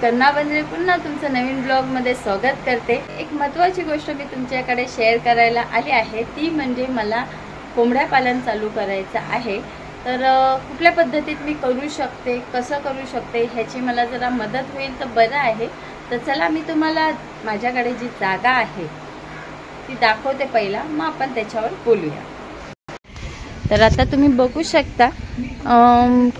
गन्ना बंजरे पुन्हा तुमचं नवीन ब्लॉगमध्ये स्वागत करते। एक महत्त्वाची गोष्ट मी तुमच्याकडे शेअर करायला आली आहे, ती म्हणजे मला कोंबड्या पालन चालू करायचं आहे। तर कुठल्या पद्धतीत मी करू शकते, कसं करू शकते ह्याची मला जरा मदत होईल तर बरं आहे। तर चला मी तुम्हाला माझ्याकडे जी जागा आहे ती दाखवते पहिला, मग आपण त्याच्यावर बोलूया। तर आता तुम्ही बघू शकता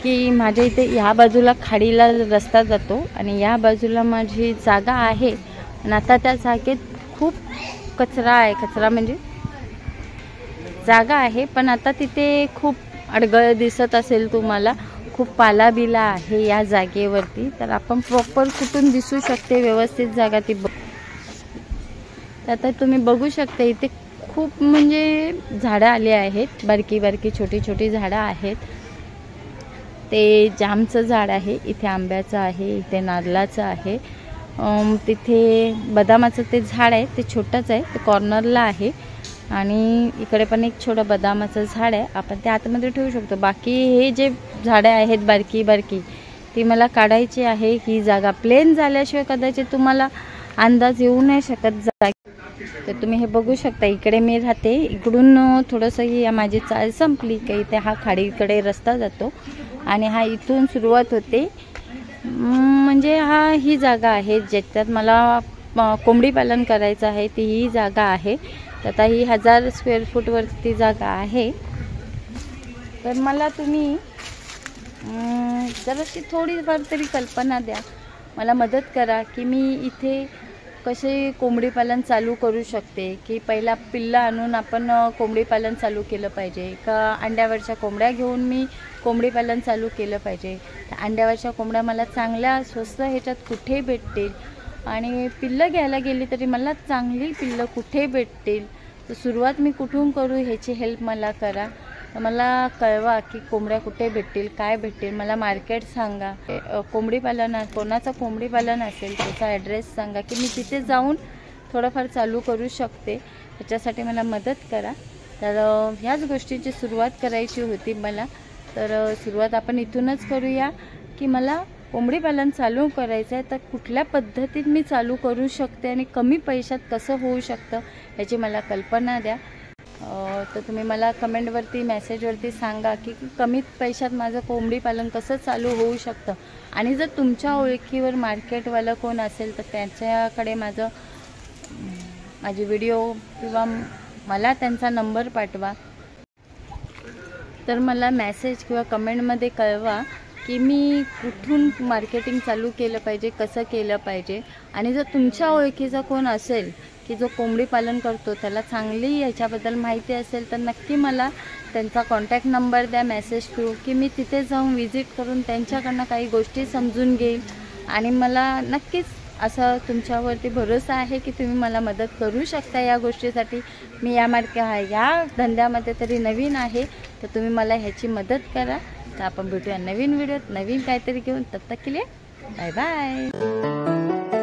की माझ्या इथे ह्या बाजूला खाडीला रस्ता जातो आणि या बाजूला माझी जागा आहे। आणि आता त्या जागेत खूप कचरा आहे, कचरा म्हणजे जागा आहे पण आता तिथे खूप अडगळ दिसत असेल तुम्हाला, खूप पालाबिला आहे या जागेवरती। तर आपण प्रॉपर कुठून दिसू शकते व्यवस्थित जागा ती आता तुम्ही बघू शकता इथे खूप म्हणजे झाडं आली आहेत, बारकी बारकी छोटी छोटी झाडं आहेत। ते जामचं झाड आहे, इथे आंब्याचं आहे, इथे नारळाचं आहे, तिथे बदामाचं ते झाड आहे, ते छोटंच आहे, ते कॉर्नरला आहे। आणि इकडे पण एक छोटं बदामाचं झाड आहे, आपण ते आतमध्ये ठेवू शकतो। बाकी हे जे झाडं आहेत बारकी बारकी ती मला काढायची आहे। ही जागा प्लेन झाल्याशिवाय कदाचित तुम्हाला अंदाज येऊ नाही शकत। तर तुम्ही हे बघू शकता, इकडे मी राहते, इकडून थोडंसं ही माझी चाल संपली की इथे हा खाडीकडे रस्ता जातो आणि हा इथून सुरुवात होते। म्हणजे ही जागा आहे ज्याच्यात मला कोंबडी पालन करायचं आहे, ती ही जागा आहे। तर आता ही 1000 स्क्वेअर फूटवरती जागा आहे। तर मला तुम्ही जराशी थोडीफार तरी कल्पना द्या, मला मदत करा की मी इथे कसे कोंबडी पालन चालू करू शकते। की पहिला पिल्ला आणून आपण कोंबडी पालन चालू केलं पाहिजे का अंड्यावरच्या कोंबड्या घेऊन मी कोंबडी पालन चालू केलं पाहिजे। अंड्यावरच्या कोंबड्या मला चांगल्या स्वस्त ह्याच्यात कुठे भेटतील आणि पिल्लं घ्यायला गेली तरी मला चांगली पिल्लं कुठे भेटतील, तर सुरुवात मी कुठून करू ह्याची हेल्प मला करा। तर मला कळवा की कोंबड्या कुठे भेटतील, काय भेटतील, मला मार्केट सांगा। कोंबडी पालन कोणाचं कोंबडी पालन असेल त्याचा ॲड्रेस सांगा की मी तिथे जाऊन थोडंफार चालू करू शकते, त्याच्यासाठी मला मदत करा। तर ह्याच गोष्टीची सुरुवात करायची होती मला। तर सुरुवात आपण इथूनच करूया की मला कोंबडी पालन चालू करायचं आहे, तर कुठल्या पद्धतीत मी चालू करू शकते आणि कमी पैशात कसं होऊ शकतं याची मला कल्पना द्या। तर तुम्ही मला कमेंटवरती मेसेजवरती सांगा की कमीत पैशात माझं कोंबडी पालन कसं चालू होऊ शकतं। आणि जर तुमच्या ओळखीवर मार्केटवालं कोण असेल तर त्यांच्याकडे माझी व्हिडिओ किंवा मला त्यांचा नंबर पाठवा। तर मला मेसेज किंवा कमेंटमध्ये कळवा की मी कुठून मार्केटिंग चालू केलं पाहिजे, कसं केलं पाहिजे। आणि जर तुमच्या ओळखीचा कोण असेल की जो कोंबडी पालन करतो, त्याला चांगली याच्याबद्दल माहिती असेल तर नक्की मला त्यांचा कॉन्टॅक्ट नंबर द्या मेसेज थ्रू, की मी तिथे जाऊन व्हिजिट करून त्यांच्याकडनं काही गोष्टी समजून घेईल। आणि मला नक्कीच असं तुमच्यावरती भरोसा आहे की तुम्ही मला मदत करू शकता या गोष्टीसाठी। मी या धंद्यामध्ये तरी नवीन आहे, तर तुम्ही मला ह्याची मदत करा। तर आपण भेटूया नवीन व्हिडिओत नवीन काहीतरी घेऊन, तब तक के लिए बाय बाय।